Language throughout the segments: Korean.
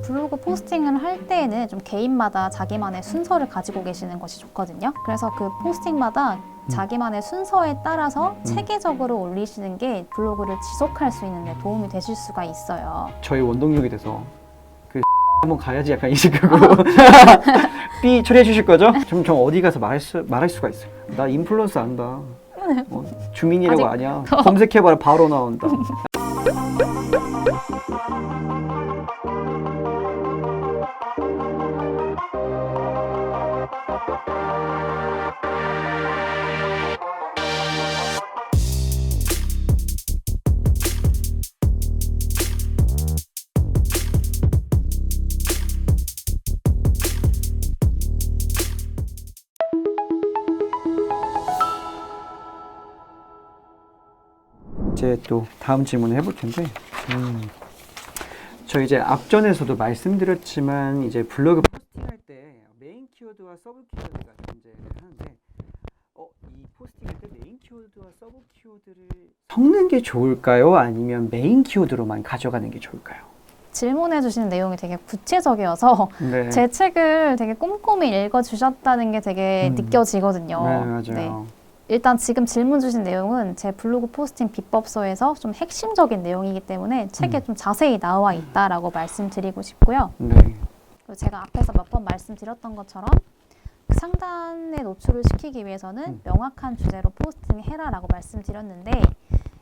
블로그 포스팅을 할 때에는 좀 개인마다 자기만의 순서를 가지고 계시는 것이 좋거든요. 그래서 그 포스팅마다 자기만의 순서에 따라서 체계적으로 올리시는 게 블로그를 지속할 수 있는 데 도움이 되실 수가 있어요. 저희 원동력이 돼서 그 한번 가야지 약간 이 생각으로 삐 처리해 주실 거죠? 저 어디 가서 말할 수가 있어요. 나 인플루언서 안다. 주민이라고 아직- 아냐. 검색해봐라 바로 나온다. 이제 또 다음 질문을 해볼 텐데, 저 이제 앞전에서도 말씀드렸지만 이제 블로그 포스팅할 때 메인 키워드와 서브 키워드가 존재를 하는데, 이 포스팅할 때 메인 키워드와 서브 키워드를 섞는 게 좋을까요? 아니면 메인 키워드로만 가져가는 게 좋을까요? 질문해 주시는 내용이 되게 구체적이어서 네, 제 책을 되게 꼼꼼히 읽어주셨다는 게 되게 느껴지거든요. 네, 맞아요. 일단 지금 질문 주신 내용은 제 블로그 포스팅 비법서에서 좀 핵심적인 내용이기 때문에 책에 좀 자세히 나와 있다라고 말씀드리고 싶고요. 네, 그리고 제가 앞에서 몇 번 말씀드렸던 것처럼 그 상단에 노출을 시키기 위해서는 명확한 주제로 포스팅해라라고 말씀드렸는데,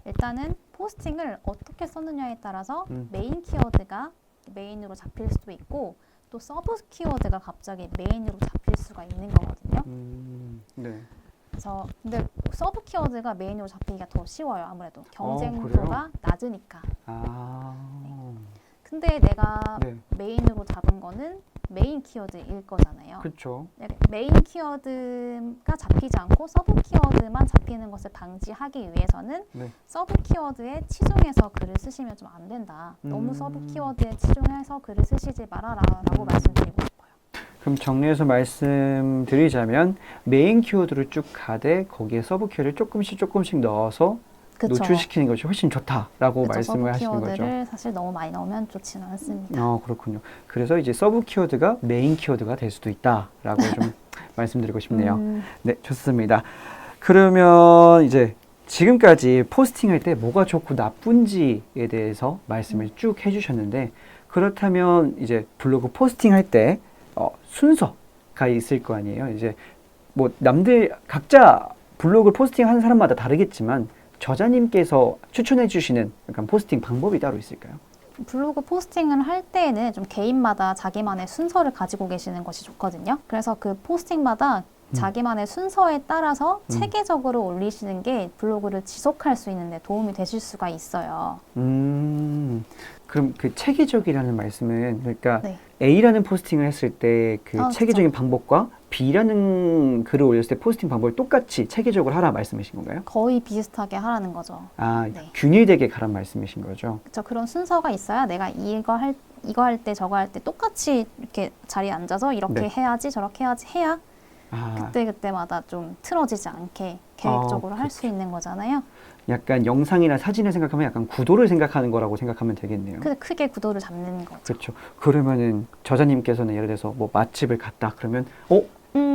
일단은 포스팅을 어떻게 썼느냐에 따라서 메인 키워드가 메인으로 잡힐 수도 있고 또 서브 키워드가 갑자기 메인으로 잡힐 수가 있는 거거든요. 네. 그래서 근데 서브 키워드가 메인으로 잡히기가 더 쉬워요. 아무래도 그래요? 경쟁도가 낮으니까. 아, 근데 내가 네, 메인으로 잡은 거는 메인 키워드일 거잖아요. 그렇죠. 메인 키워드가 잡히지 않고 서브 키워드만 잡히는 것을 방지하기 위해서는 네. 서브 키워드에 치중해서 글을 쓰시면 좀 안 된다. 너무 서브 키워드에 치중해서 글을 쓰시지 말아라 라고 말씀드리고 싶어요. 그럼 정리해서 말씀드리자면 메인 키워드를 쭉 가되 거기에 서브 키워드를 조금씩 넣어서 그쵸. 노출시키는 것이 훨씬 좋다라고 그쵸, 말씀을 하시는 서브 거죠. 키워드를 사실 너무 많이 넣으면 좋지는 않습니다. 그렇군요. 그래서 이제 서브 키워드가 메인 키워드가 될 수도 있다라고 좀 말씀드리고 싶네요. 네, 좋습니다. 그러면 이제 지금까지 포스팅할 때 뭐가 좋고 나쁜지에 대해서 말씀을 쭉 해주셨는데, 그렇다면 이제 블로그 포스팅할 때 순서가 있을 거 아니에요. 이제 뭐 남들 각자 블로그 포스팅하는 사람마다 다르겠지만 저자님께서 추천해 주시는 약간 포스팅 방법이 따로 있을까요? 블로그 포스팅을 할 때에는 좀 개인마다 자기만의 순서를 가지고 계시는 것이 좋거든요. 그래서 그 포스팅마다 자기만의 순서에 따라서 체계적으로 올리시는 게 블로그를 지속할 수 있는 데 도움이 되실 수가 있어요. 그럼 그 체계적이라는 말씀은 그러니까 네. A라는 포스팅을 했을 때 그 그쵸. 체계적인 방법과 B라는 글을 올렸을 때 포스팅 방법을 똑같이 체계적으로 하라 말씀이신 건가요? 거의 비슷하게 하라는 거죠. 아, 네. 균일되게 가란 말씀이신 거죠? 그쵸. 그런 순서가 있어야 내가 이거 할 때 저거 할 때 똑같이 이렇게 자리에 앉아서 이렇게 네. 해야지 저렇게 해야지 해야 아, 그때마다 좀 틀어지지 않게 계획적으로 할 수 있는 거잖아요. 약간 영상이나 사진을 생각하면 약간 구도를 생각하는 거라고 생각하면 되겠네요. 근데 크게 구도를 잡는 거죠. 그렇죠. 그러면은 저자님께서는 예를 들어서 뭐 맛집을 갔다 그러면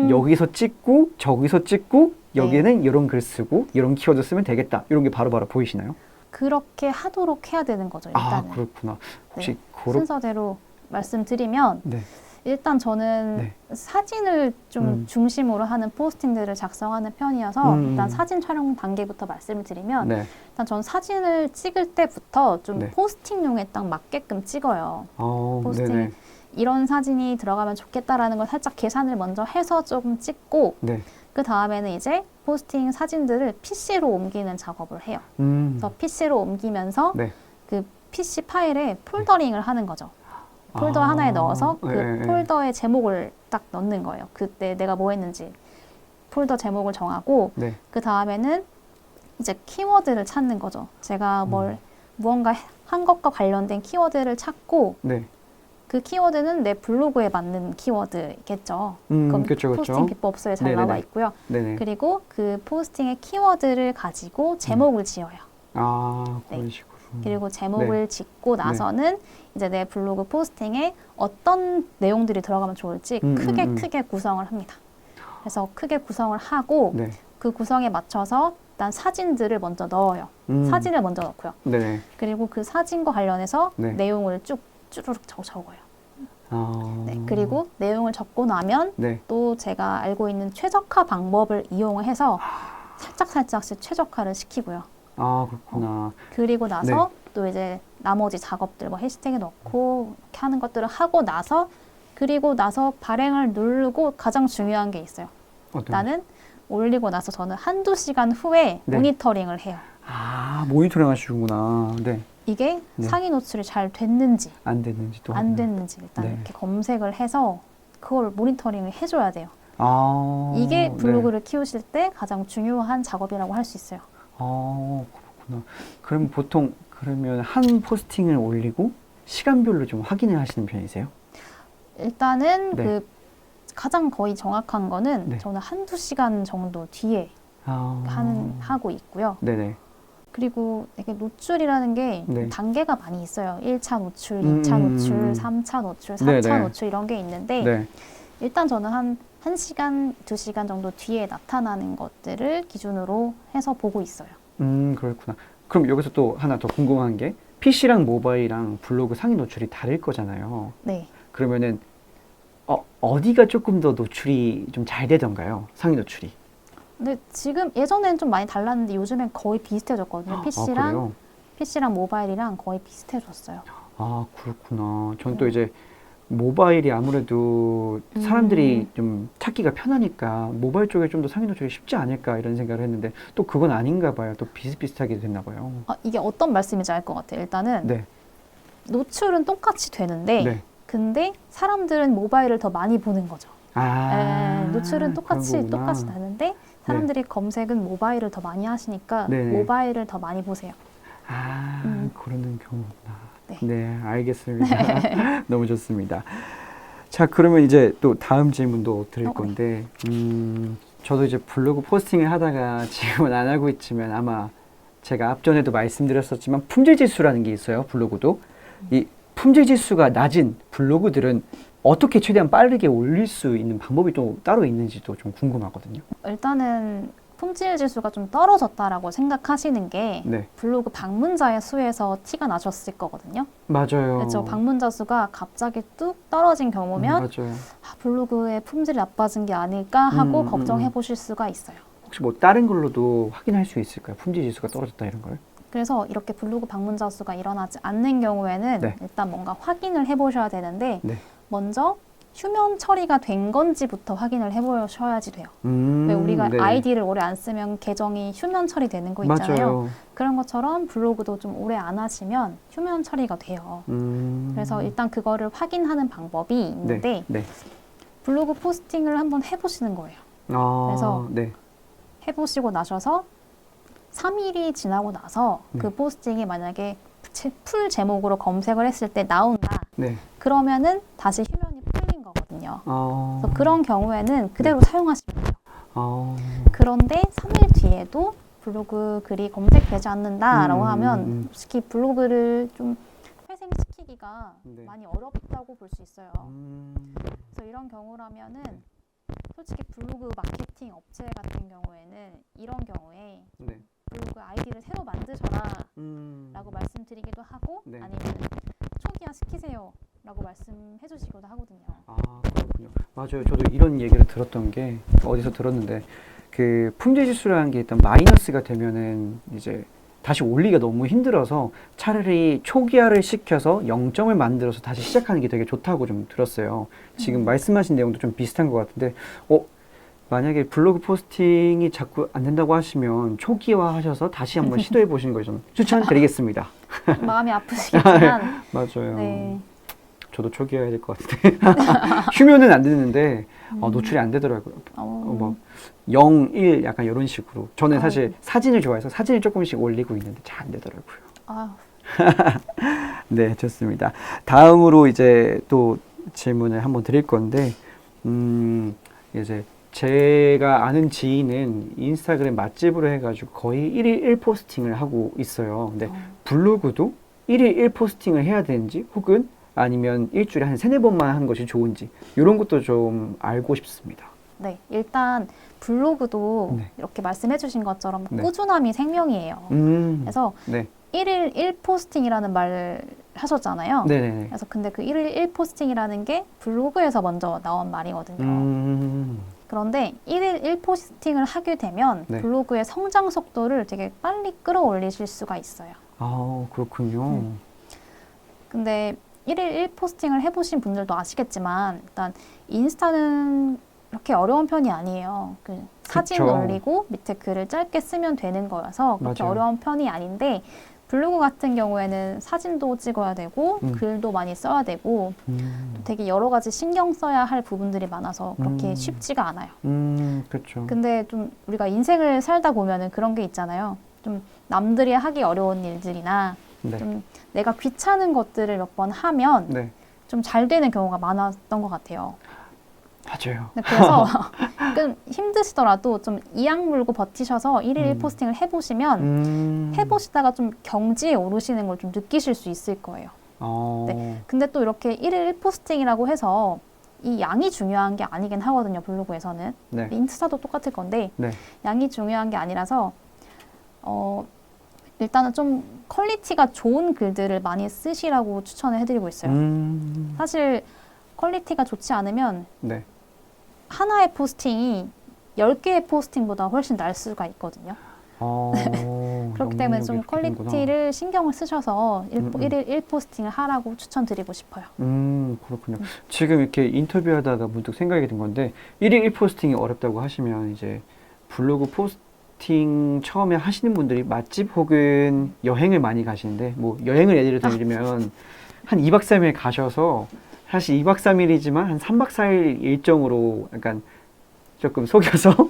여기서 찍고 저기서 찍고 여기는 이런 글 쓰고 이런 키워드 쓰면 되겠다. 이런 게 바로바로 보이시나요? 그렇게 하도록 해야 되는 거죠. 일단은. 그렇구나. 혹시 네. 그렇 순서대로 말씀드리면 네. 일단 저는 네. 사진을 좀 중심으로 하는 포스팅들을 작성하는 편이어서 일단 사진 촬영 단계부터 말씀을 드리면 네. 일단 전 사진을 찍을 때부터 좀 네. 포스팅용에 딱 맞게끔 찍어요. 포스팅 네네. 이런 사진이 들어가면 좋겠다라는 걸 살짝 계산을 먼저 해서 조금 찍고 네. 그 다음에는 이제 포스팅 사진들을 PC로 옮기는 작업을 해요. 그래서 PC로 옮기면서 네. 그 PC 파일에 폴더링을 하는 거죠. 폴더 하나에 넣어서 그 폴더의 제목을 딱 넣는 거예요. 그때 내가 뭐 했는지 폴더 제목을 정하고 네. 그 다음에는 이제 키워드를 찾는 거죠. 제가 무언가 한 것과 관련된 키워드를 찾고 네. 그 키워드는 내 블로그에 맞는 키워드겠죠. 그럼 그쵸, 그쵸. 포스팅 비법서에 잘 네네네. 나와 있고요. 네네. 그리고 그 포스팅의 키워드를 가지고 제목을 지어요. 그런 네. 식으로. 그리고 제목을 짓고 나서는 이제 내 블로그 포스팅에 어떤 내용들이 들어가면 좋을지 크게 구성을 합니다. 그래서 크게 구성을 하고 네. 그 구성에 맞춰서 일단 사진들을 먼저 넣어요. 사진을 먼저 넣고요. 네. 그리고 그 사진과 관련해서 네. 내용을 쭉 쭈루룩 적어요. 아. 네, 그리고 내용을 적고 나면 네. 또 제가 알고 있는 최적화 방법을 이용해서 살짝씩 최적화를 시키고요. 아, 그렇구나. 그리고 나서 또 이제 나머지 작업들 뭐 해시태그 넣고 이렇게 하는 것들을 하고 나서 그리고 나서 발행을 누르고 가장 중요한 게 있어요. 나는 올리고 나서 저는 한두 시간 후에 네. 모니터링을 해요. 아, 모니터링 하시는구나. 네. 이게 네. 상위 노출이 잘 됐는지 안 됐는지 또. 안 됐는지 일단 네. 이렇게 검색을 해서 그걸 모니터링을 해줘야 돼요. 아. 이게 네. 블로그를 키우실 때 가장 중요한 작업이라고 할 수 있어요. 아, 그렇구나. 그럼 보통 그러면 한 포스팅을 올리고 시간별로 좀 확인을 하시는 편이세요? 일단은 네. 그 가장 거의 정확한 거는 네. 저는 한두 시간 정도 뒤에 아. 하고 있고요. 네네. 그리고 이게 노출이라는 게 네. 단계가 많이 있어요. 1차 노출, 2차 노출, 3차 노출, 4차 네네. 노출 이런 게 있는데 네. 일단 저는 한 1시간, 2시간 정도 뒤에 나타나는 것들을 기준으로 해서 보고 있어요. 그렇구나. 그럼 여기서 또 하나 더 궁금한 게 PC랑 모바일이랑 블로그 상위 노출이 다를 거잖아요. 네. 그러면은 어디가 조금 더 노출이 좀 잘 되던가요? 상위 노출이. 근데 지금 예전에는 좀 많이 달랐는데 요즘엔 거의 비슷해졌거든요. 그래요? PC랑 모바일이랑 거의 비슷해졌어요. 아, 그렇구나. 전 또 이제 모바일이 아무래도 사람들이 좀 찾기가 편하니까 모바일 쪽에 좀 더 상위 노출이 쉽지 않을까 이런 생각을 했는데 또 그건 아닌가 봐요. 또 비슷비슷하게 됐나 봐요. 이게 어떤 말씀인지 알 것 같아요. 일단은 네. 노출은 똑같이 되는데 네. 근데 사람들은 모바일을 더 많이 보는 거죠. 아, 노출은 그런 거구나. 똑같이 되는데 사람들이 검색은 모바일을 더 많이 하시니까 네네. 모바일을 더 많이 보세요. 아, 그러는 경우구나. 네. 네, 알겠습니다. 너무 좋습니다. 자, 그러면 이제 또 다음 질문도 드릴 건데, 저도 이제 블로그 포스팅을 하다가 지금은 안 하고 있지만 아마 제가 앞전에도 말씀드렸었지만 품질 지수라는 게 있어요, 블로그도. 이 품질 지수가 낮은 블로그들은 어떻게 최대한 빠르게 올릴 수 있는 방법이 또 따로 있는지도 좀 궁금하거든요. 일단은 품질 지수가 좀 떨어졌다라고 생각하시는 게 네, 블로그 방문자의 수에서 티가 나셨을 거거든요. 맞아요. 그렇죠. 방문자 수가 갑자기 뚝 떨어진 경우면 맞아요. 블로그의 품질이 나빠진 게 아닐까 하고 음, 걱정해 보실 수가 있어요. 혹시 뭐 다른 걸로도 확인할 수 있을까요? 품질 지수가 떨어졌다 이런 걸? 그래서 이렇게 블로그 방문자 수가 일어나지 않는 경우에는 네. 일단 뭔가 확인을 해보셔야 되는데 네. 먼저 휴면 처리가 된 건지부터 확인을 해보셔야지 돼요. 왜 우리가 네. 아이디를 오래 안 쓰면 계정이 휴면 처리되는 거 있잖아요. 맞아요. 그런 것처럼 블로그도 좀 오래 안 하시면 휴면 처리가 돼요. 그래서 일단 그거를 확인하는 방법이 있는데 네. 블로그 포스팅을 한번 해보시는 거예요. 아, 그래서 네. 해보시고 나셔서 3일이 지나고 나서 그 네. 포스팅이 만약에 풀 제목으로 검색을 했을 때 나온다. 네. 그러면은 다시 휴면이 풀린 거거든요. 아, 그래서 그런 경우에는 그대로 사용하시면 돼요. 아, 그런데 3일 뒤에도 블로그 글이 검색되지 않는다라고 하면 솔직히 블로그를 좀 회생시키기가 네. 많이 어렵다고 볼 수 있어요. 그래서 이런 경우라면은 솔직히 블로그 마케팅 업체 같은 경우에는 이런 경우에 네. 블로그 아이디를 새로 만드셔라 라고 말씀드리기도 하고 네. 아니면 초기화 시키세요 라고 말씀해 주시기도 하거든요. 아, 그렇군요. 맞아요. 저도 이런 얘기를 들었던 게 어디서 들었는데 그 품질 지수라는 게 일단 마이너스가 되면은 이제 다시 올리기가 너무 힘들어서 차라리 초기화를 시켜서 0점을 만들어서 다시 시작하는 게 되게 좋다고 좀 들었어요. 지금 말씀하신 내용도 좀 비슷한 것 같은데, 만약에 블로그 포스팅이 자꾸 안 된다고 하시면 초기화 하셔서 다시 한번 시도해 보시는 걸 저는 추천드리겠습니다. 마음이 아프시겠지만 맞아요. 네. 저도 초기화해야 될 것 같은데. 휴면은 안 되는데 노출이 안 되더라고요. 뭐 0, 1 약간 이런 식으로. 저는 사실 사진을 좋아해서 사진을 조금씩 올리고 있는데 잘 안 되더라고요. 아유. 네, 좋습니다. 다음으로 이제 또 질문을 한번 드릴 건데, 이제 제가 아는 지인은 인스타그램 맛집으로 해가지고 거의 1일 1포스팅을 하고 있어요. 근데 블로그도 1일 1포스팅을 해야 되는지 혹은 아니면 일주일에 한 3-4번만 하는 것이 좋은지 이런 것도 좀 알고 싶습니다. 네, 일단 블로그도 네. 이렇게 말씀해 주신 것처럼 네. 꾸준함이 생명이에요. 그래서 네. 1일 1포스팅이라는 말을 하셨잖아요. 네네네. 그래서 근데 그 1일 1포스팅이라는 게 블로그에서 먼저 나온 말이거든요. 그런데 1일 1포스팅을 하게 되면 네. 블로그의 성장 속도를 되게 빨리 끌어올리실 수가 있어요. 아, 그렇군요. 근데 1일 1포스팅을 해보신 분들도 아시겠지만 일단 인스타는 그렇게 어려운 편이 아니에요. 그 사진 그쵸. 올리고 밑에 글을 짧게 쓰면 되는 거여서 그렇게 맞아요. 어려운 편이 아닌데 블로그 같은 경우에는 사진도 찍어야 되고 글도 많이 써야 되고 되게 여러 가지 신경 써야 할 부분들이 많아서 그렇게 쉽지가 않아요. 그렇죠. 근데 좀 우리가 인생을 살다 보면은 그런 게 있잖아요. 좀 남들이 하기 어려운 일들이나 네. 좀 내가 귀찮은 것들을 몇 번 하면 네. 좀 잘 되는 경우가 많았던 것 같아요. 맞아요. 네, 그래서 좀 힘드시더라도 좀 이악 물고 버티셔서 1일 1포스팅을 해보시면 해보시다가 좀 경지에 오르시는 걸 좀 느끼실 수 있을 거예요. 네. 근데 또 이렇게 1일 1포스팅이라고 해서 이 양이 중요한 게 아니긴 하거든요. 블로그에서는. 네. 인스타도 똑같을 건데 네. 양이 중요한 게 아니라서 일단은 좀 퀄리티가 좋은 글들을 많이 쓰시라고 추천을 해드리고 있어요. 사실 퀄리티가 좋지 않으면 네. 하나의 포스팅이 10개의 포스팅보다 훨씬 날 수가 있거든요. 그렇기 때문에 좀 퀄리티를 신경을 쓰셔서 1일 1포스팅을 하라고 추천드리고 싶어요. 그렇군요. 지금 이렇게 인터뷰하다가 문득 생각이 든 건데 1일 1포스팅이 어렵다고 하시면 이제 블로그 포스팅 처음에 하시는 분들이 맛집 혹은 여행을 많이 가시는데 뭐 여행을 예를 들면 한 2박 3일 가셔서 사실 2박 3일이지만 한 3박 4일 일정으로 약간 조금 속여서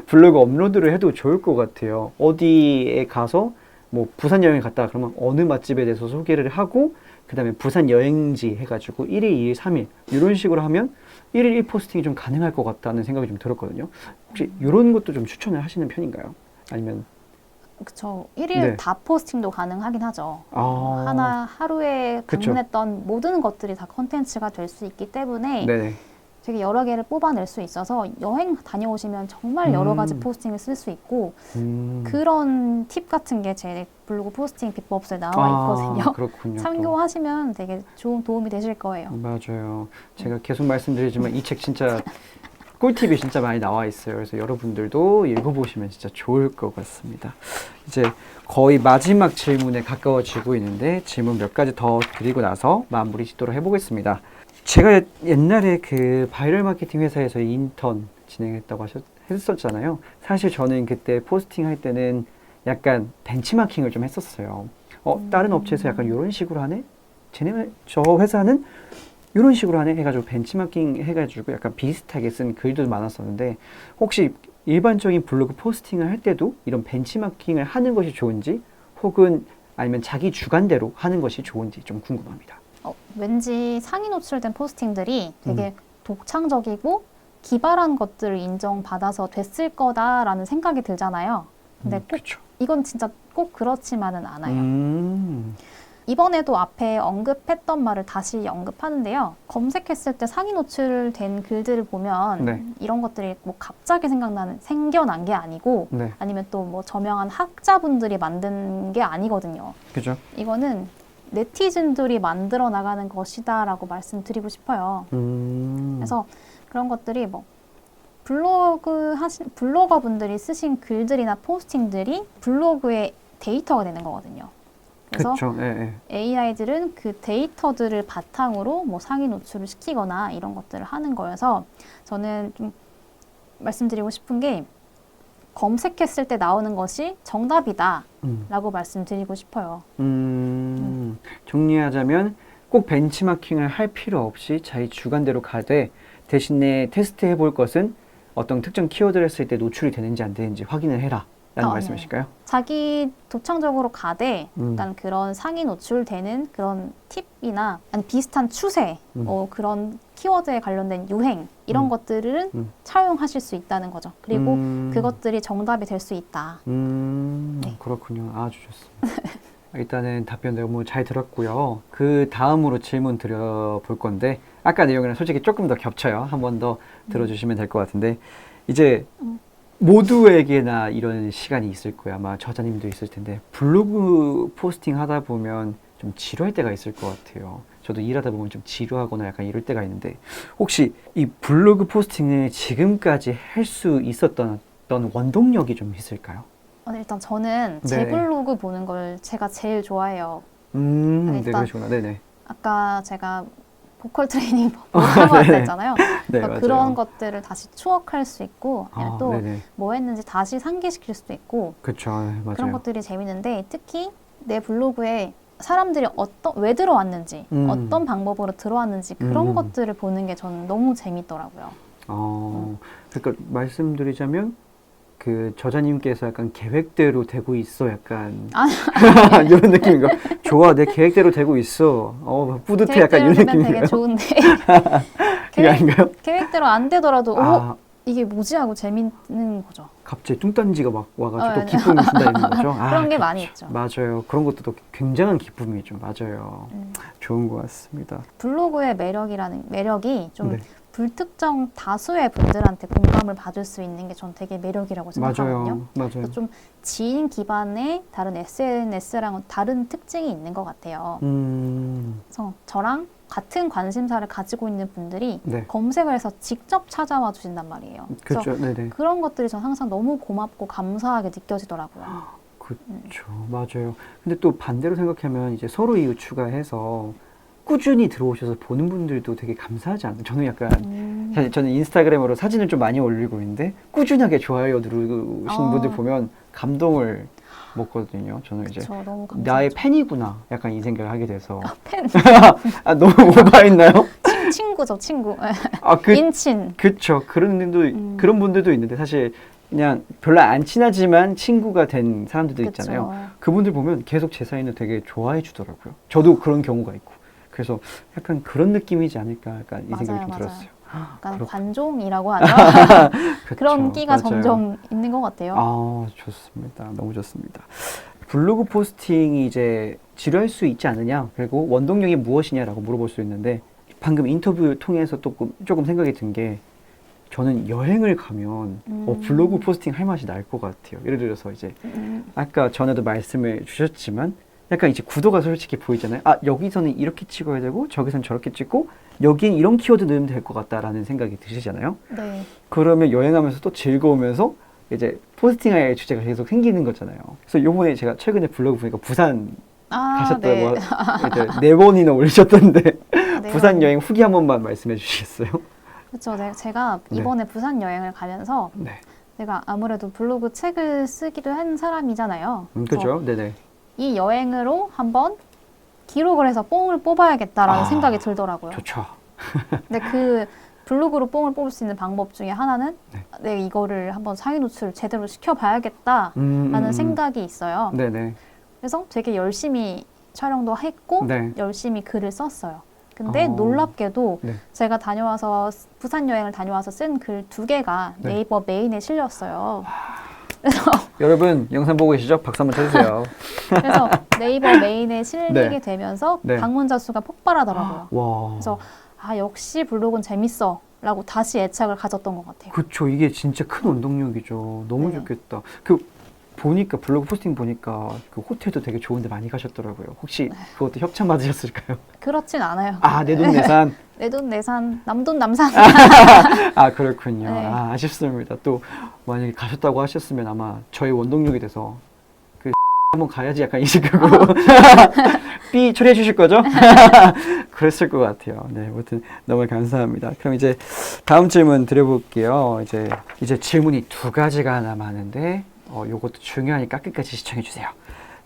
블로그 업로드를 해도 좋을 것 같아요. 어디에 가서 뭐 부산 여행 갔다 그러면 어느 맛집에 대해서 소개를 하고 그 다음에 부산 여행지 해가지고 1일, 2일, 3일 이런 식으로 하면 1일 1포스팅이 좀 가능할 것 같다는 생각이 좀 들었거든요. 혹시 이런 것도 좀 추천을 하시는 편인가요? 아니면 그쵸. 1일 네. 다 포스팅도 가능하긴 하죠. 아. 하루에 그쵸. 방문했던 모든 것들이 다 컨텐츠가 될 수 있기 때문에 네네. 되게 여러 개를 뽑아낼 수 있어서 여행 다녀오시면 정말 여러 가지 포스팅을 쓸 수 있고 그런 팁 같은 게 제 블로그 포스팅 비법서에 나와 있거든요. 그렇군요. 참고하시면 되게 좋은 도움이 되실 거예요. 맞아요. 제가 계속 말씀드리지만 이 책 진짜 꿀팁이 진짜 많이 나와 있어요. 그래서 여러분들도 읽어보시면 진짜 좋을 것 같습니다. 이제 거의 마지막 질문에 가까워지고 있는데 질문 몇 가지 더 드리고 나서 마무리 짓도록 해보겠습니다. 제가 옛날에 그 바이럴 마케팅 회사에서 인턴 진행했다고 했었잖아요. 사실 저는 그때 포스팅 할 때는 약간 벤치마킹을 좀 했었어요. 다른 업체에서 약간 이런 식으로 하네? 저 회사는 이런 식으로 하네? 해가지고 벤치마킹 해가지고 약간 비슷하게 쓴 글도 많았었는데 혹시 일반적인 블로그 포스팅을 할 때도 이런 벤치마킹을 하는 것이 좋은지 혹은 아니면 자기 주관대로 하는 것이 좋은지 좀 궁금합니다. 왠지 상위 노출된 포스팅들이 되게 독창적이고 기발한 것들을 인정받아서 됐을 거다라는 생각이 들잖아요. 근데 꼭 그쵸. 이건 진짜 꼭 그렇지만은 않아요. 이번에도 앞에 언급했던 말을 다시 언급하는데요. 검색했을 때 상위 노출된 글들을 보면 네. 이런 것들이 뭐 갑자기 생겨난 게 아니고 네. 아니면 또 뭐 저명한 학자분들이 만든 게 아니거든요. 그죠? 이거는 네티즌들이 만들어 나가는 것이다라고 말씀드리고 싶어요. 그래서 그런 것들이 뭐 블로거분들이 쓰신 글들이나 포스팅들이 블로그의 데이터가 되는 거거든요. 그래서 그쵸. 예, 예. AI들은 그 데이터들을 바탕으로 뭐 상위 노출을 시키거나 이런 것들을 하는 거여서 저는 좀 말씀드리고 싶은 게 검색했을 때 나오는 것이 정답이다 라고 말씀드리고 싶어요. 정리하자면 꼭 벤치마킹을 할 필요 없이 자기 주관대로 가되 대신에 테스트해 볼 것은 어떤 특정 키워드를 했을 때 노출이 되는지 안 되는지 확인을 해라. 말씀이실까요? 자기 독창적으로 가되 음. 일단 그런 상위 노출되는 그런 팁이나 아니 비슷한 추세, 그런 키워드에 관련된 유행 이런 것들은 차용하실 수 있다는 거죠. 그리고 그것들이 정답이 될 수 있다. 네. 그렇군요. 아주 좋습니다. 일단은 답변 너무 잘 들었고요. 그 다음으로 질문 드려볼 건데 아까 내용이랑 솔직히 조금 더 겹쳐요. 한 번 더 들어주시면 될 것 같은데 이제 모두에게나 이런 시간이 있을 거야. 아마 저자님도 있을 텐데 블로그 포스팅 하다 보면 좀 지루할 때가 있을 것 같아요. 저도 일하다 보면 좀 지루하거나 약간 이럴 때가 있는데 혹시 이 블로그 포스팅을 지금까지 할 수 있었던 어떤 원동력이 좀 있을까요? 일단 저는 제 네. 블로그 보는 걸 제가 제일 좋아해요. 네, 일단 그러시구나. 네네. 아까 제가 보컬 트레이닝 하고 왔다 했잖아요. 네, 그러니까 그런 것들을 다시 추억할 수 있고 또 네네. 뭐 했는지 다시 상기시킬 수도 있고 그쵸. 맞아요. 그런 것들이 재밌는데 특히 내 블로그에 사람들이 왜 들어왔는지 어떤 방법으로 들어왔는지 그런 것들을 보는 게 저는 너무 재밌더라고요. 그러니까 말씀드리자면 그 저자님께서 약간 계획대로 되고 있어 약간 이런 느낌인 거. 좋아, 내 계획대로 되고 있어. 뿌듯해 약간 이런 계획대로 되면 느낌인가요? 되게 좋은데 그게 아닌가요? 계획대로 안 되더라도 이게 뭐지 하고 재밌는 거죠. 갑자기 뚱딴지가 막 와가지고 또 기쁨이 든다는 거죠. 그런 게 많이 있죠. 맞아요. 그런 것도 또 굉장한 기쁨이죠. 맞아요. 좋은 것 같습니다. 블로그의 매력이 좀 네. 불특정 다수의 분들한테 공감을 받을 수 있는 게 전 되게 매력이라고 생각하거든요. 맞아요. 좀 지인 기반의 다른 SNS랑은 다른 특징이 있는 것 같아요. 그래서 저랑 같은 관심사를 가지고 있는 분들이 네. 검색을 해서 직접 찾아와 주신단 말이에요. 그래서 그렇죠. 네네. 그런 것들이 전 항상 너무 고맙고 감사하게 느껴지더라고요. 그렇죠. 맞아요. 근데 또 반대로 생각하면 이제 서로 이웃 추가해서 꾸준히 들어오셔서 보는 분들도 되게 감사하지 않나요? 저는 약간 사실 저는 인스타그램으로 사진을 좀 많이 올리고 있는데 꾸준하게 좋아요 누르시는 분들 보면 감동을 먹거든요. 저는 이제 저 너무 감사하죠. 나의 팬이구나 약간 이 생각을 하게 돼서 팬. 너무 오버했나요? 친구죠, 친구. 그 인친. 그쵸. 그런 분들도 있는데 사실 그냥 별로 안 친하지만 친구가 된 사람들도 그쵸. 있잖아요. 그분들 보면 계속 제 사진을 되게 좋아해 주더라고요. 저도 그런 경우가 있고. 그래서 약간 그런 느낌이지 않을까 약간 이 생각이 좀 들었어요. 약간 관종이라고 하죠. 그런 끼가 맞아요. 점점 있는 것 같아요. 좋습니다. 너무 좋습니다. 블로그 포스팅이 이제 지루할 수 있지 않느냐, 그리고 원동력이 무엇이냐라고 물어볼 수 있는데 방금 인터뷰를 통해서 조금 생각이 든 게 저는 여행을 가면 블로그 포스팅 할 맛이 날 것 같아요. 예를 들어서 이제 아까 전에도 말씀을 주셨지만 약간 이제 구도가 솔직히 보이잖아요. 여기서는 이렇게 찍어야 되고 저기서는 저렇게 찍고 여기엔 이런 키워드 넣으면 될 것 같다라는 생각이 드시잖아요. 네. 그러면 여행하면서 또 즐거우면서 이제 포스팅할 주제가 계속 생기는 거잖아요. 그래서 요번에 제가 최근에 블로그 보니까 부산 가셨다고 네. 이제 4번이나 올리셨던데 네. 부산 여행 후기 한 번만 말씀해 주시겠어요? 그렇죠. 제가 이번에 부산 여행을 가면서 네. 내가 아무래도 블로그 책을 쓰기도 한 사람이잖아요. 그렇죠. 네네. 이 여행으로 한번 기록을 해서 뽕을 뽑아야겠다라는 생각이 들더라고요. 좋죠. 근데 그 블로그로 뽕을 뽑을 수 있는 방법 중에 하나는 내가 이거를 한번 상위 노출을 제대로 시켜봐야겠다라는 생각이 있어요. 네네. 그래서 되게 열심히 촬영도 했고 네. 열심히 글을 썼어요. 근데 놀랍게도 네. 제가 부산 여행을 다녀와서 쓴 글 2개가 네. 네이버 메인에 실렸어요. 여러분 영상 보고 계시죠? 박수 한번 쳐주세요. 그래서 네이버 메인에 실리게 네. 되면서 네. 방문자 수가 폭발하더라고요. 와. 그래서 역시 블로그는 재밌어 라고 다시 애착을 가졌던 것 같아요. 그쵸. 이게 진짜 큰 원동력이죠. 너무 네. 좋겠다. 보니까 블로그 포스팅 보니까 그 호텔도 되게 좋은데 많이 가셨더라고요. 혹시 그것도 협찬 받으셨을까요? 그렇진 않아요. 내돈내산. 내돈내산, 남돈남산. 그렇군요. 네. 아쉽습니다. 또 만약에 가셨다고 하셨으면 아마 저희 원동력이 돼서 한번 가야지 약간 이실 거고 삐 처리해 주실 거죠? 그랬을 것 같아요. 네, 아무튼 너무 감사합니다. 그럼 이제 다음 질문 드려볼게요. 이제 질문이 2가지가 남았는데 요것도 중요하니까 끝까지 시청해 주세요.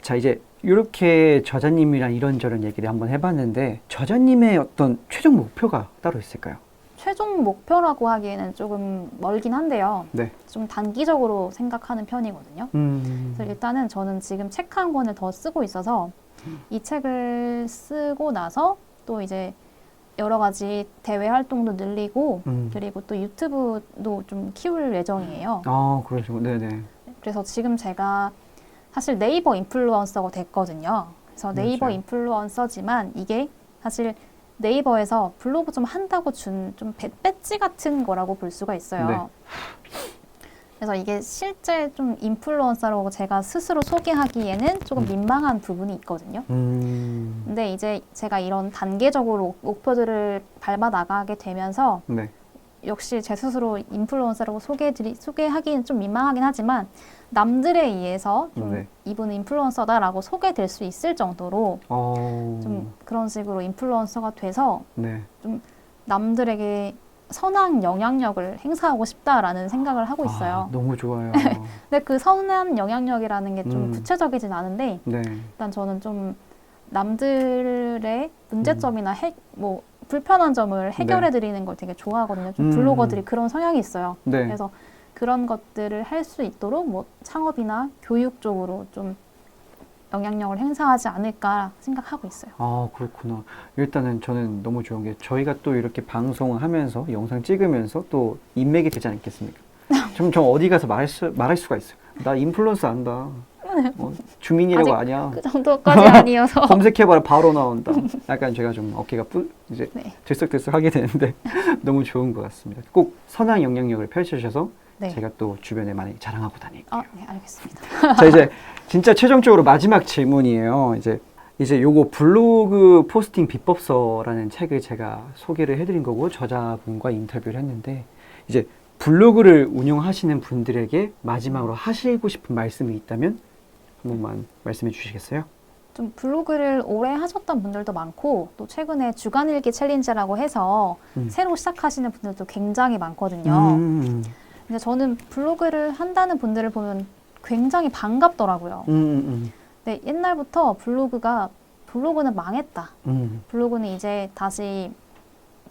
자, 이제 이렇게 저자님이랑 이런저런 얘기를 한번 해봤는데 저자님의 어떤 최종 목표가 따로 있을까요? 최종 목표라고 하기에는 조금 멀긴 한데요. 네. 좀 단기적으로 생각하는 편이거든요. 그래서 일단은 저는 지금 책 한 권을 더 쓰고 있어서 이 책을 쓰고 나서 또 이제 여러 가지 대외 활동도 늘리고 그리고 또 유튜브도 좀 키울 예정이에요. 아, 그러시고, 네네. 그래서 지금 제가 사실 네이버 인플루언서가 됐거든요. 그래서 네이버 맞아요. 인플루언서지만 이게 사실 네이버에서 블로그 좀 한다고 준 좀 배지 같은 거라고 볼 수가 있어요. 네. 그래서 이게 실제 좀 인플루언서라고 제가 스스로 소개하기에는 조금 민망한 부분이 있거든요. 근데 이제 제가 이런 단계적으로 목표들을 밟아 나가게 되면서 네. 역시 제 스스로 인플루언서라고 소개하기는 좀 민망하긴 하지만 남들에 의해서 좀 네. 이분은 인플루언서다라고 소개될 수 있을 정도로 좀 그런 식으로 인플루언서가 돼서 네. 좀 남들에게 선한 영향력을 행사하고 싶다라는 생각을 하고 있어요. 아, 너무 좋아요. 근데 그 선한 영향력이라는 게 좀 구체적이진 않은데 네. 일단 저는 좀 남들의 문제점이나 뭐 불편한 점을 해결해 드리는 걸 되게 좋아하거든요. 좀 블로거들이 그런 성향이 있어요. 네. 그래서 그런 것들을 할 수 있도록 뭐 창업이나 교육 쪽으로 좀 영향력을 행사하지 않을까 생각하고 있어요. 아, 그렇구나. 일단은 저는 너무 좋은 게 저희가 또 이렇게 방송을 하면서 영상 찍으면서 또 인맥이 되지 않겠습니까? 저 어디 가서 말할 수가 있어요. 나 인플루언서 안다. 주민이라고 아직 아냐. 그 정도까지 아니어서. 검색해봐라 바로 나온다. 약간 제가 좀 어깨가 이제 네. 들썩들썩 하게 되는데 너무 좋은 것 같습니다. 꼭 선한 영향력을 펼쳐주셔서 네. 제가 또 주변에 많이 자랑하고 다닐게요. 네, 알겠습니다. 자, 이제 진짜 최종적으로 마지막 질문이에요. 이제 요거 블로그 포스팅 비법서라는 책을 제가 소개를 해드린 거고 저자분과 인터뷰를 했는데 이제 블로그를 운영하시는 분들에게 마지막으로 하시고 싶은 말씀이 있다면 한 번만 말씀해 주시겠어요? 좀 블로그를 오래 하셨던 분들도 많고 또 최근에 주간일기 챌린지라고 해서 새로 시작하시는 분들도 굉장히 많거든요. 근데 저는 블로그를 한다는 분들을 보면 굉장히 반갑더라고요. 근데 옛날부터 블로그는 망했다. 블로그는 이제 다시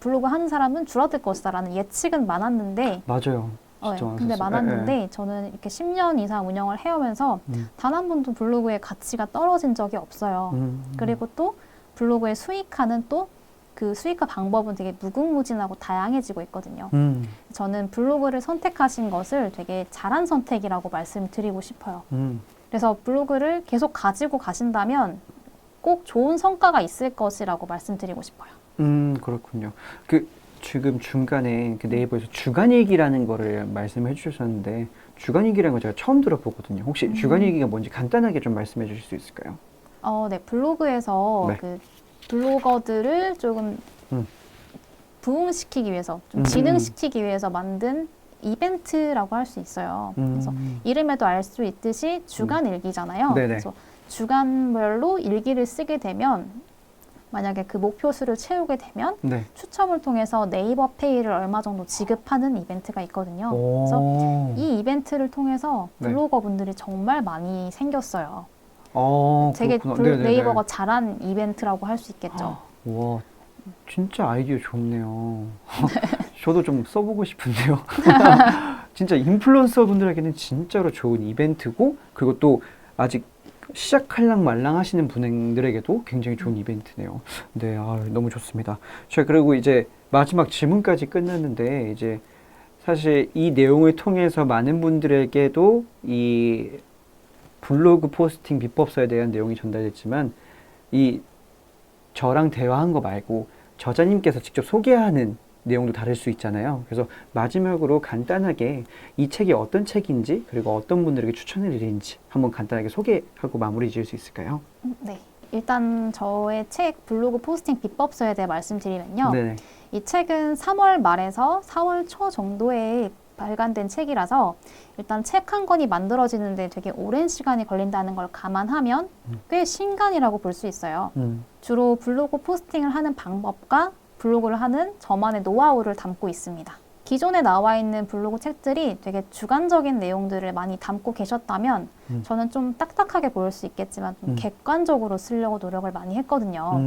블로그 하는 사람은 줄어들 것이다라는 예측은 많았는데 맞아요. 진짜 근데 많았는데 예. 저는 이렇게 10년 이상 운영을 해오면서 단 한 번도 블로그의 가치가 떨어진 적이 없어요. 그리고 또 블로그에 수익하는 또 그 수익화 방법은 되게 무궁무진하고 다양해지고 있거든요. 저는 블로그를 선택하신 것을 되게 잘한 선택이라고 말씀드리고 싶어요. 그래서 블로그를 계속 가지고 가신다면 꼭 좋은 성과가 있을 것이라고 말씀드리고 싶어요. 그렇군요. 지금 중간에 네이버에서 주간일기라는 거를 말씀해 주셨는데 주간일기라는 거 제가 처음 들어보거든요. 혹시 주간일기가 뭔지 간단하게 좀 말씀해 주실 수 있을까요? 네, 블로그에서 네. 그 블로거들을 조금 부흥시키기 위해서, 좀 진흥시키기 위해서 만든 이벤트라고 할 수 있어요. 그래서 이름에도 알 수 있듯이 주간 일기잖아요. 네네. 그래서 주간별로 일기를 쓰게 되면 만약에 그 목표 수를 채우게 되면 네. 추첨을 통해서 네이버 페이를 얼마 정도 지급하는 이벤트가 있거든요. 그래서 이 이벤트를 통해서 네. 블로거 분들이 정말 많이 생겼어요. 되게 그렇구나. 네네네. 네이버가 잘한 이벤트라고 할 수 있겠죠. 와, 진짜 아이디어 좋네요. 저도 좀 써보고 싶은데요. 진짜 인플루언서 분들에게는 진짜로 좋은 이벤트고, 그리고 또 아직 시작할랑 말랑 하시는 분들에게도 굉장히 좋은 이벤트네요. 네, 너무 좋습니다. 자, 그리고 이제 마지막 질문까지 끝났는데, 이제 사실 이 내용을 통해서 많은 분들에게도 이 블로그 포스팅 비법서에 대한 내용이 전달됐지만, 저랑 대화한 거 말고 저자님께서 직접 소개하는 내용도 다를 수 있잖아요. 그래서 마지막으로 간단하게 이 책이 어떤 책인지 그리고 어떤 분들에게 추천해 드리는지 한번 간단하게 소개하고 마무리 지을 수 있을까요? 네. 일단 저의 책 블로그 포스팅 비법서에 대해 말씀드리면요. 네네. 이 책은 3월 말에서 4월 초 정도에 발간된 책이라서 일단 책 한 권이 만들어지는데 되게 오랜 시간이 걸린다는 걸 감안하면 꽤 신간이라고 볼 수 있어요. 주로 블로그 포스팅을 하는 방법과 블로그를 하는 저만의 노하우를 담고 있습니다. 기존에 나와 있는 블로그 책들이 되게 주관적인 내용들을 많이 담고 계셨다면 저는 좀 딱딱하게 보일 수 있겠지만 좀 객관적으로 쓰려고 노력을 많이 했거든요.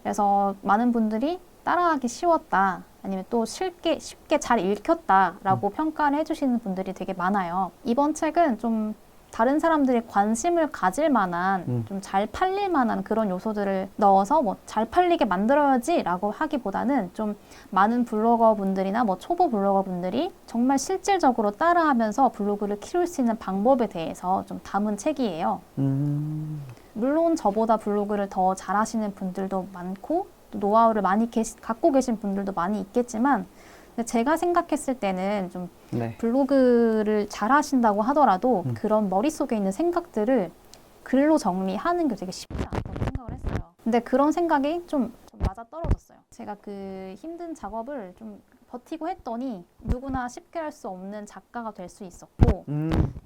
그래서 많은 분들이 따라하기 쉬웠다. 아니면 또 쉽게 잘 읽혔다라고 평가를 해주시는 분들이 되게 많아요. 이번 책은 좀 다른 사람들이 관심을 가질 만한 좀 잘 팔릴 만한 그런 요소들을 넣어서 뭐 잘 팔리게 만들어야지 라고 하기보다는 좀 많은 블로거 분들이나 뭐 초보 블로거 분들이 정말 실질적으로 따라하면서 블로그를 키울 수 있는 방법에 대해서 좀 담은 책이에요. 물론 저보다 블로그를 더 잘하시는 분들도 많고 또 노하우를 많이 갖고 계신 분들도 많이 있겠지만 제가 생각했을 때는 좀 네. 블로그를 잘 하신다고 하더라도 그런 머릿속에 있는 생각들을 글로 정리하는 게 되게 쉽지 않다고 생각을 했어요. 근데 그런 생각이 좀 맞아 떨어졌어요. 제가 그 힘든 작업을 좀 버티고 했더니 누구나 쉽게 할 수 없는 작가가 될 수 있었고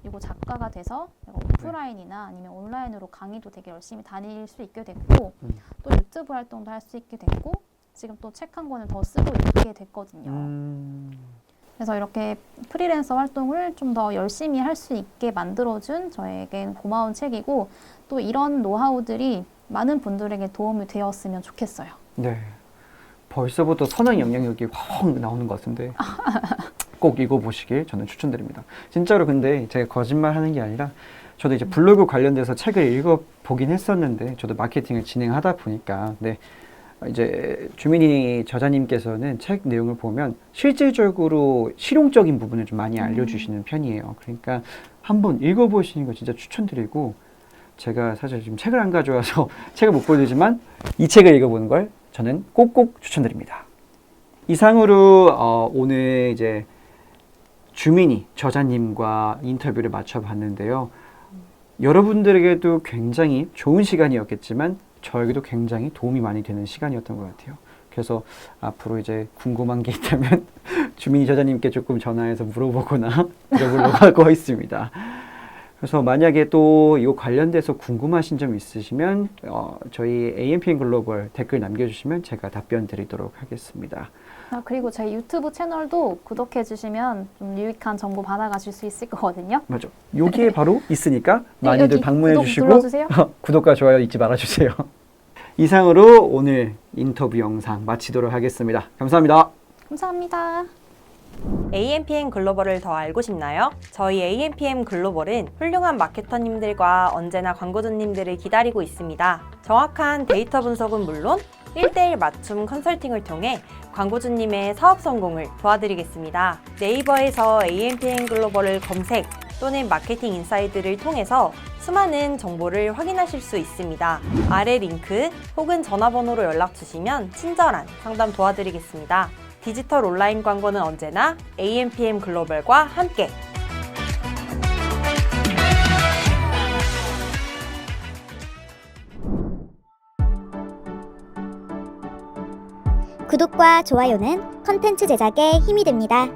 그리고 작가가 돼서 내가 오프라인이나 아니면 온라인으로 강의도 되게 열심히 다닐 수 있게 됐고 또 유튜브 활동도 할 수 있게 됐고 지금 또 책 한 권을 더 쓰고 있게 됐거든요. 그래서 이렇게 프리랜서 활동을 좀 더 열심히 할 수 있게 만들어준 저에겐 고마운 책이고 또 이런 노하우들이 많은 분들에게 도움이 되었으면 좋겠어요. 네. 벌써부터 선한 영향력이 확 나오는 것 같은데 꼭 읽어보시길 저는 추천드립니다. 진짜로 근데 제가 거짓말하는 게 아니라 저도 이제 블로그 관련돼서 책을 읽어보긴 했었는데 저도 마케팅을 진행하다 보니까 네. 이제 주민이 저자님께서는 책 내용을 보면 실질적으로 실용적인 부분을 좀 많이 알려주시는 편이에요. 그러니까 한번 읽어보시는 거 진짜 추천드리고 제가 사실 지금 책을 안 가져와서 책을 못 보여드리지만 이 책을 읽어보는 걸 저는 꼭꼭 추천드립니다. 이상으로 오늘 이제 주민이 저자님과 인터뷰를 마쳐봤는데요. 여러분들에게도 굉장히 좋은 시간이었겠지만 저에게도 굉장히 도움이 많이 되는 시간이었던 것 같아요. 그래서 앞으로 이제 궁금한 게 있다면 주민이 저자님께 조금 전화해서 물어보거나 물어보려고 하고 있습니다. 그래서 만약에 또 이 관련돼서 궁금하신 점 있으시면 저희 AMPM 글로벌 댓글 남겨주시면 제가 답변 드리도록 하겠습니다. 그리고 저희 유튜브 채널도 구독해 주시면 좀 유익한 정보 받아가실 수 있을 거거든요. 맞아. 여기에 바로 있으니까 네, 많이들 여기 방문해 구독 주시고 눌러주세요. 구독과 좋아요 잊지 말아주세요. 이상으로 오늘 인터뷰 영상 마치도록 하겠습니다. 감사합니다. 감사합니다. AMPM 글로벌을 더 알고 싶나요? 저희 AMPM 글로벌은 훌륭한 마케터님들과 언제나 광고주님들을 기다리고 있습니다. 정확한 데이터 분석은 물론 1:1 맞춤 컨설팅을 통해 광고주님의 사업 성공을 도와드리겠습니다. 네이버에서 AMPM 글로벌을 검색 또는 마케팅 인사이드를 통해서 수많은 정보를 확인하실 수 있습니다. 아래 링크 혹은 전화번호로 연락 주시면 친절한 상담 도와드리겠습니다. 디지털 온라인 광고는 언제나 AMPM 글로벌과 함께! 구독과 좋아요는 컨텐츠 제작에 힘이 됩니다.